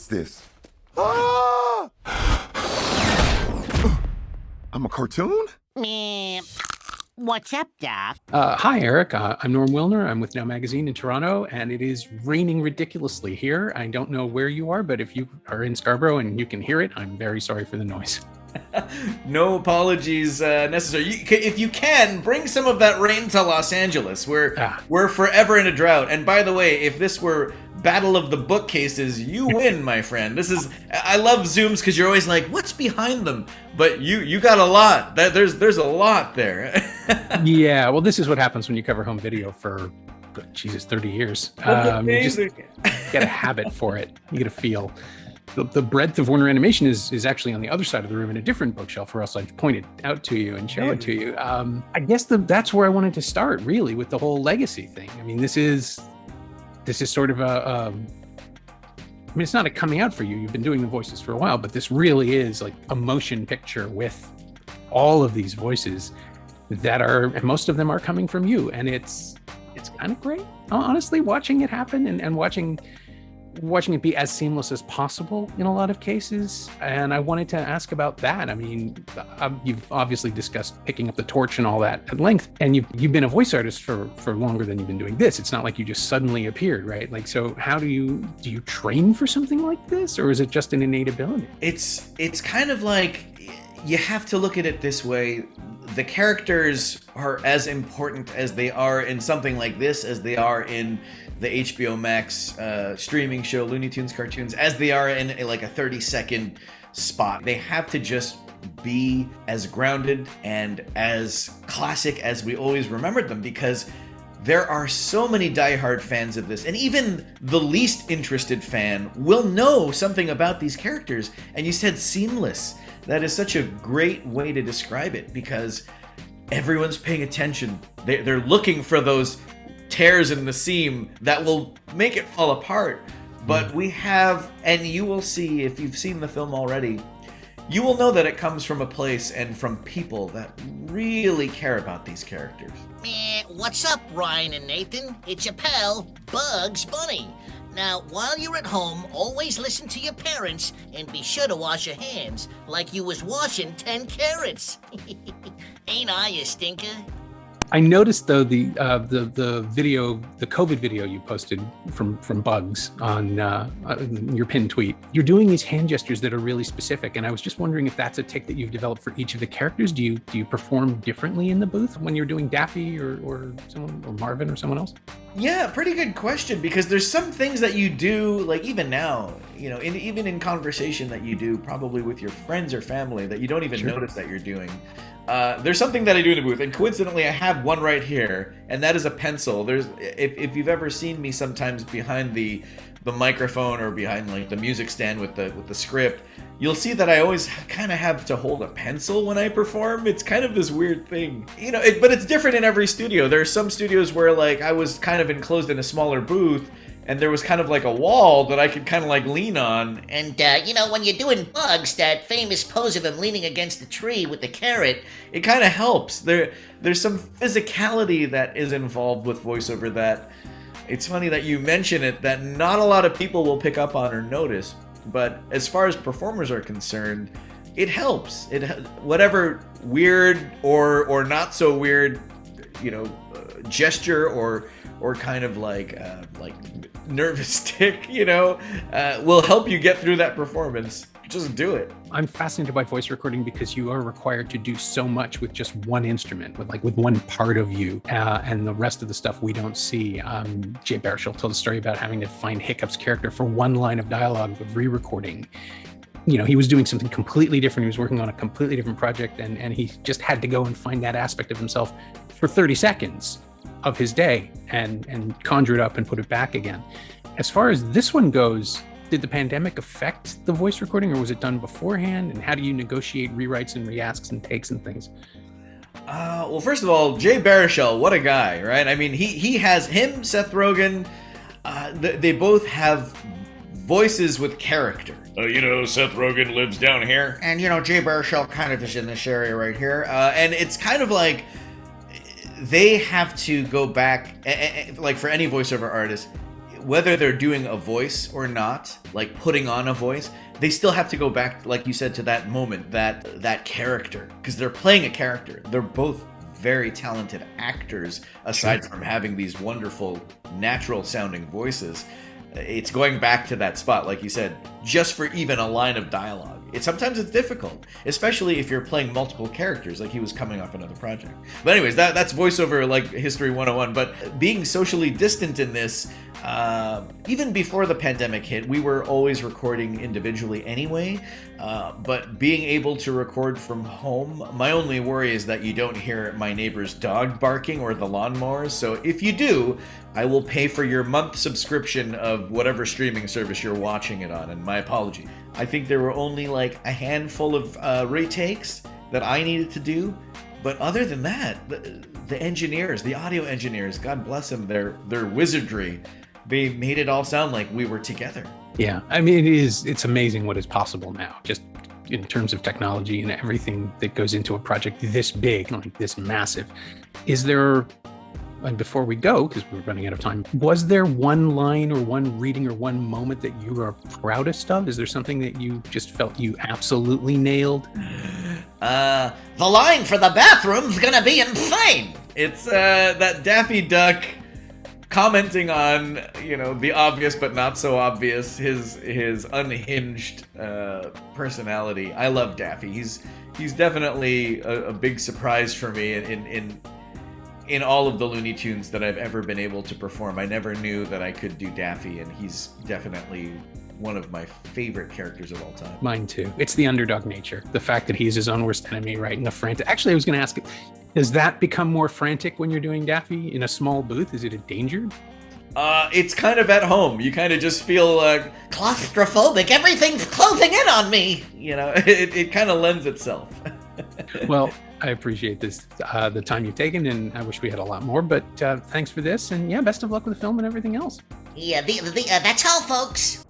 What's this? Ah! I'm a cartoon? Meh. What's up, Doc? Hi, Eric. I'm Norm Wilner. I'm with Now Magazine in Toronto, and it is raining ridiculously here. I don't know where you are, but if you are in Scarborough and you can hear it, I'm very sorry for the noise. No apologies necessary. If you can, bring some of that rain to Los Angeles. We're forever in a drought. And by the way, if this were Battle of the Bookcases, you win, my friend. I love Zooms because you're always like, what's behind them? But you got a lot. There's a lot there. Yeah, well, this is what happens when you cover home video for, Jesus, 30 years. You just get a habit for it. You get a feel. The breadth of Warner Animation is actually on the other side of the room in a different bookshelf, or else I'd point it out to you and show it to you. I guess that's where I wanted to start, really, with the whole legacy thing. I mean, this is sort of I mean, it's not a coming out for you. You've been doing the voices for a while, but this really is like a motion picture with all of these voices and most of them are coming from you. And it's kind of great, honestly, watching it happen and watching it be as seamless as possible in a lot of cases. And I wanted to ask about that. I mean, you've obviously discussed picking up the torch and all that at length, and you've been a voice artist for longer than you've been doing this. It's not like you just suddenly appeared, right? Like, so how do you train for something like this, or is it just an innate ability? It's kind of like, you have to look at it this way. The characters are as important as they are in something like this as they are in the HBO Max streaming show Looney Tunes cartoons, as they are in like a 30-second spot. They have to just be as grounded and as classic as we always remembered them, because there are so many diehard fans of this, and even the least interested fan will know something about these characters. And you said seamless. That is such a great way to describe it, because everyone's paying attention. They're looking for those tears in the seam that will make it fall apart. But we have, and you will see if you've seen the film already, you will know that it comes from a place and from people that really care about these characters. What's up, Ryan and Nathan? It's your pal, Bugs Bunny. Now, while you're at home, always listen to your parents and be sure to wash your hands like you was washing 10 carrots. Ain't I a stinker? I noticed, though, the video, the COVID video you posted from Bugs on your pinned tweet. You're doing these hand gestures that are really specific, and I was just wondering if that's a tick that you've developed for each of the characters. Do you perform differently in the booth when you're doing Daffy or someone, or Marvin or someone else? Yeah, pretty good question, because there's some things that you do, like even now, you know, even in conversation that you do probably with your friends or family that you don't even notice that you're doing. There's something that I do in the booth, and coincidentally I have one right here, and that is a pencil. If you've ever seen me sometimes behind the microphone or behind like the music stand with the script, you'll see that I always kind of have to hold a pencil when I perform. It's kind of this weird thing, you know, but it's different in every studio. There are some studios where like I was kind of enclosed in a smaller booth, and there was kind of like a wall that I could kind of like lean on. And, you know, when you're doing Bugs, that famous pose of him leaning against the tree with the carrot, it kind of helps. There's some physicality that is involved with voiceover that it's funny that you mention it, that not a lot of people will pick up on or notice. But as far as performers are concerned, it helps. Whatever weird or not so weird, you know, gesture or kind of like nervous tick, you know, will help you get through that performance. Just do it. I'm fascinated by voice recording because you are required to do so much with just one instrument, with one part of you, and the rest of the stuff we don't see. Jay Baruchel told a story about having to find Hiccup's character for one line of dialogue with re-recording. You know, he was doing something completely different. He was working on a completely different project, and he just had to go and find that aspect of himself for 30 seconds of his day and conjure it up and put it back again. As far as this one goes, did the pandemic affect the voice recording, or was it done beforehand? And how do you negotiate rewrites and reasks and takes and things? Well, first of all, Jay Baruchel, what a guy, right? I mean, he has him, Seth Rogen, they both have voices with character. You know, Seth Rogen lives down here. And, you know, Jay Baruchel kind of is in this area right here. And it's kind of like they have to go back, like for any voiceover artist, whether they're doing a voice or not, like putting on a voice, they still have to go back, like you said, to that moment, that character, because they're playing a character. They're both very talented actors, aside from having these wonderful, natural sounding voices. It's going back to that spot, like you said, just for even a line of dialogue. Sometimes it's difficult, especially if you're playing multiple characters, like he was coming off another project. But anyways, that's voiceover, like History 101. But being socially distant in this, even before the pandemic hit, we were always recording individually anyway. But being able to record from home, my only worry is that you don't hear my neighbor's dog barking or the lawnmowers. So if you do, I will pay for your month subscription of whatever streaming service you're watching it on, and my apology. I think there were only like a handful of retakes that I needed to do, but other than that, the engineers, the audio engineers, God bless them, their wizardry, they made it all sound like we were together. Yeah, I mean, it's amazing what is possible now, just in terms of technology and everything that goes into a project this big, like this massive. Is there, and before we go, because we're running out of time, was there one line or one reading or one moment that you are proudest of? Is there something that you just felt you absolutely nailed? The line for the bathroom's gonna be insane. It's that Daffy Duck commenting on, the obvious but not so obvious, his unhinged personality. I love Daffy. He's definitely a big surprise for me in all of the Looney Tunes that I've ever been able to perform. I never knew that I could do Daffy, and he's definitely one of my favorite characters of all time. Mine too. It's the underdog nature. The fact that he's his own worst enemy, right? And the frantic. Actually, I was going to ask, does that become more frantic when you're doing Daffy in a small booth? Is it endangered? It's kind of at home. You kind of just feel claustrophobic. Everything's closing in on me. It kind of lends itself. Well, I appreciate this, the time you've taken, and I wish we had a lot more, but thanks for this, and yeah, best of luck with the film and everything else. Yeah, that's all, folks.